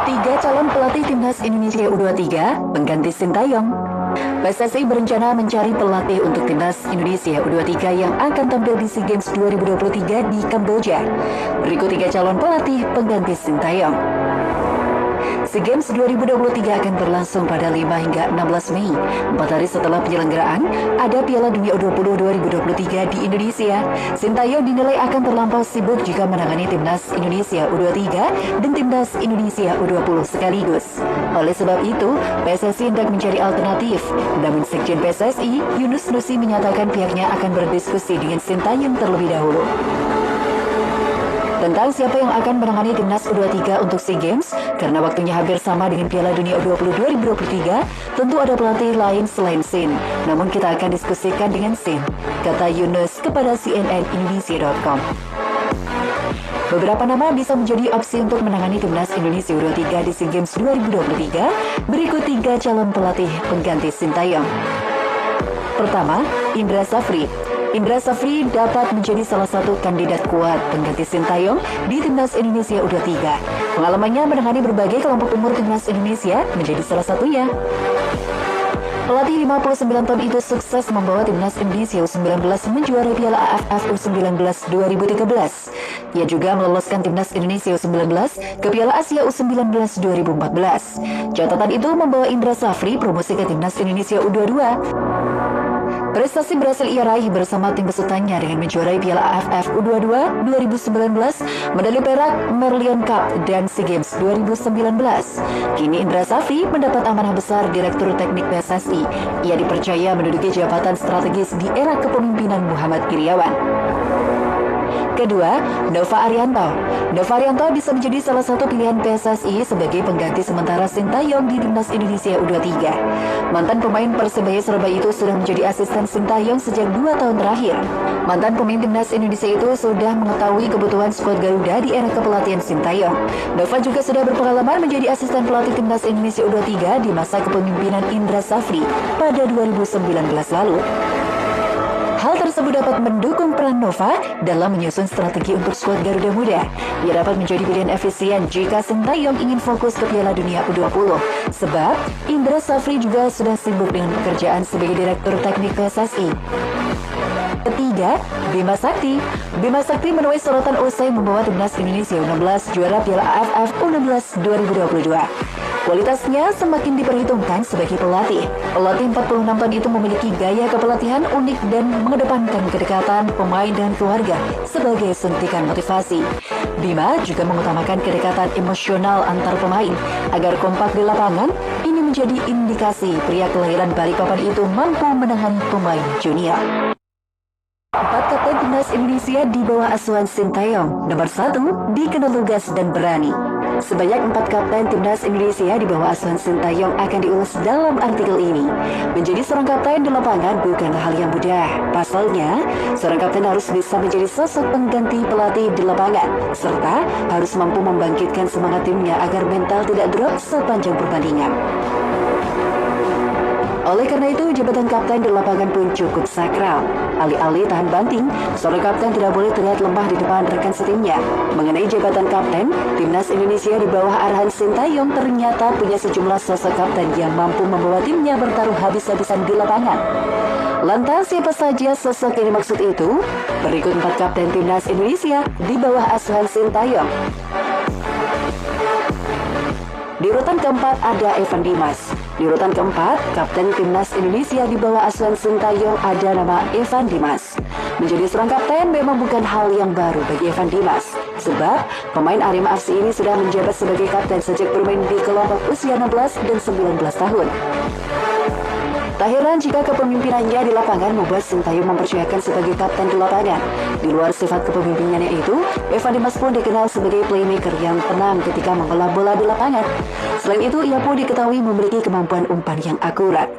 Tiga calon pelatih Timnas Indonesia U23 pengganti Sintayong. PSSI berencana mencari pelatih untuk Timnas Indonesia U23 yang akan tampil di SEA Games 2023 di Kamboja. Berikut tiga calon pelatih pengganti Sintayong. SEA Games 2023 akan berlangsung pada 5 hingga 16 Mei. 4 hari setelah penyelenggaraan, ada Piala Dunia U20 2023 di Indonesia. Sintayong dinilai akan terlampau sibuk jika menangani Timnas Indonesia U23 dan Timnas Indonesia U20 sekaligus. Oleh sebab itu, PSSI hendak mencari alternatif. Namun Sekjen PSSI, Yunus Nusi menyatakan pihaknya akan berdiskusi dengan Sintayong terlebih dahulu. Tentang siapa yang akan menangani Timnas U23 untuk SEA Games, karena waktunya hampir sama dengan Piala Dunia U20 2023, tentu ada pelatih lain selain Sin. Namun kita akan diskusikan dengan Sin, kata Yunus kepada cnnindonesia.com. Beberapa nama bisa menjadi opsi untuk menangani Timnas Indonesia U23 di SEA Games 2023. Berikut tiga calon pelatih pengganti Sintayong. Pertama, Indra Safri. Indra Safri dapat menjadi salah satu kandidat kuat pengganti Sintayong di Timnas Indonesia U23. Pengalamannya menangani berbagai kelompok umur Timnas Indonesia menjadi salah satunya. Pelatih 59 tahun itu sukses membawa Timnas Indonesia U19 menjuarai Piala AFF U19 2013. Ia juga meloloskan Timnas Indonesia U19 ke Piala Asia U19 2014. Catatan itu membawa Indra Safri promosi ke Timnas Indonesia U22. Prestasi berhasil ia raih bersama tim besutannya dengan menjuarai Piala AFF U22 2019, medali perak Merlion Cup, dan SEA Games 2019. Kini Indra Safri mendapat amanah besar Direktur Teknik PSSI. Ia dipercaya menduduki jabatan strategis di era kepemimpinan Muhammad Iriawan. Kedua, Nova Arianto. Nova Arianto bisa menjadi salah satu pilihan PSSI sebagai pengganti sementara Sintayong di Timnas Indonesia U23. Mantan pemain Persebaya Surabaya itu sudah menjadi asisten Sintayong sejak 2 tahun terakhir. Mantan pemain Timnas Indonesia itu sudah mengetahui kebutuhan skuad Garuda di era kepelatihan Sintayong. Nova juga sudah berpengalaman menjadi asisten pelatih Timnas Indonesia U23 di masa kepemimpinan Indra Safri pada 2019 lalu. Hal tersebut dapat mendukung peran Nova dalam menyusun strategi untuk skuad Garuda Muda. Ia dapat menjadi pilihan efisien jika Sintayong ingin fokus ke Piala Dunia U20. Sebab, Indra Safri juga sudah sibuk dengan pekerjaan sebagai Direktur Teknik PSSI. Ketiga, Bima Sakti. Bima Sakti menuai sorotan usai membawa Timnas Indonesia U16 juara Piala AFF U16 2022. Kualitasnya semakin diperhitungkan sebagai pelatih. Pelatih 46 tahun itu memiliki gaya kepelatihan unik dan mengedepankan kedekatan pemain dan keluarga sebagai suntikan motivasi. Bima juga mengutamakan kedekatan emosional antar pemain agar kompak di lapangan. Ini menjadi indikasi pria kelahiran Balikpapan itu mampu menangani pemain junior. 4 kapten Timnas Indonesia di bawah asuhan Sintayong. Nomor 1, dikenal lugas dan berani. Sebanyak 4 kapten Timnas Indonesia di bawah asuhan Sintayong akan diulas dalam artikel ini. Menjadi seorang kapten di lapangan bukanlah hal yang mudah. Pasalnya, seorang kapten harus bisa menjadi sosok pengganti pelatih di lapangan, serta harus mampu membangkitkan semangat timnya agar mental tidak drop sepanjang pertandingan. Oleh karena itu, jabatan kapten di lapangan pun cukup sakral. Alih-alih tahan banting, seorang kapten tidak boleh terlihat lemah di depan rekan setimnya. Mengenai jabatan kapten, Timnas Indonesia di bawah arahan Sintayong ternyata punya sejumlah sosok kapten yang mampu membawa timnya bertaruh habis-habisan di lapangan. Lantas, siapa saja sosok yang dimaksud itu? Berikut 4 kapten Timnas Indonesia di bawah asuhan Sintayong. Di urutan keempat ada Evan Dimas. Di urutan keempat, Kapten Timnas Indonesia di bawah asuhan Sintayong ada nama Evan Dimas. Menjadi seorang kapten memang bukan hal yang baru bagi Evan Dimas. Sebab, pemain Arema FC ini sudah menjabat sebagai kapten sejak bermain di kelompok usia 16 dan 19 tahun. Tak heran jika kepemimpinannya di lapangan membuat Sintayong mempercayakan sebagai kapten di lapangan. Di luar sifat kepemimpinannya itu, Evan Dimas pun dikenal sebagai playmaker yang tenang ketika mengolah bola di lapangan. Selain itu, ia pun diketahui memiliki kemampuan umpan yang akurat.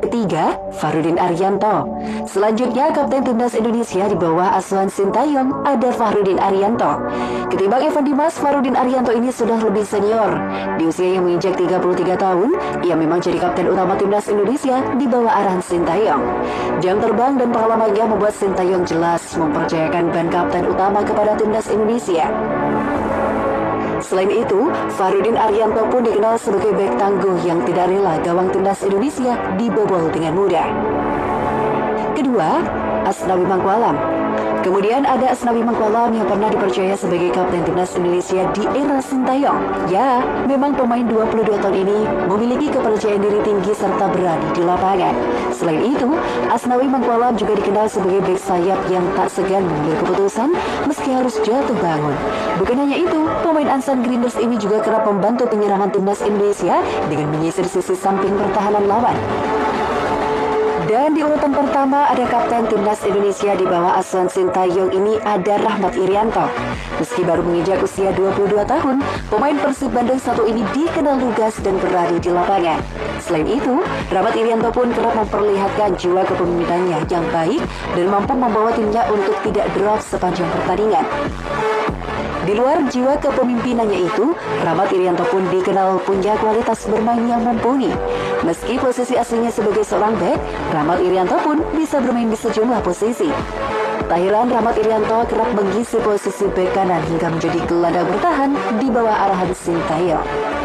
Ketiga, Fahrudin Arianto. Selanjutnya, Kapten Timnas Indonesia di bawah asuhan Sintayong ada Fahrudin Arianto. Ketimbang Evan Dimas, Fahrudin Arianto ini sudah lebih senior. Di usia yang menginjak 33 tahun, ia memang jadi kapten utama Timnas Indonesia di bawah arahan Sintayong. Jam terbang dan pengalamannya membuat Sintayong jelas mempercayakan ban kapten utama kepada Timnas Indonesia. Selain itu, Fahrudin Arianto pun dikenal sebagai bek tangguh yang tidak rela gawang timnas Indonesia dibobol dengan mudah. Kedua, Asnawi Mangkualam. Kemudian ada Asnawi Mangkualam yang pernah dipercaya sebagai kapten timnas Indonesia di era Sintayong. Ya, memang pemain 22 tahun ini memiliki kepercayaan diri tinggi serta berani di lapangan. Selain itu, Asnawi Mangkualam juga dikenal sebagai bek sayap yang tak segan mengambil keputusan meski harus jatuh bangun. Bukan hanya itu, pemain Ansan Grinders ini juga kerap membantu penyerangan timnas Indonesia dengan menyisir sisi samping pertahanan lawan. Dan di urutan pertama ada kapten timnas Indonesia di bawah asuhan Sintayong ini ada Rahmat Irianto. Meski baru menginjak usia 22 tahun, pemain Persib Bandung 1 ini dikenal lugas dan berani di lapangan. Selain itu, Rahmat Irianto pun kerap memperlihatkan jiwa kepemimpinannya yang baik dan mampu membawa timnya untuk tidak drop sepanjang pertandingan. Di luar jiwa kepemimpinannya itu, Rahmat Irianto pun dikenal punya kualitas bermain yang mumpuni. Meski posisi aslinya sebagai seorang bek, Rahmat Irianto pun bisa bermain di sejumlah posisi. Tak heran Rahmat Irianto kerap mengisi posisi bek kanan hingga menjadi gelandang bertahan di bawah arahan Sintayong.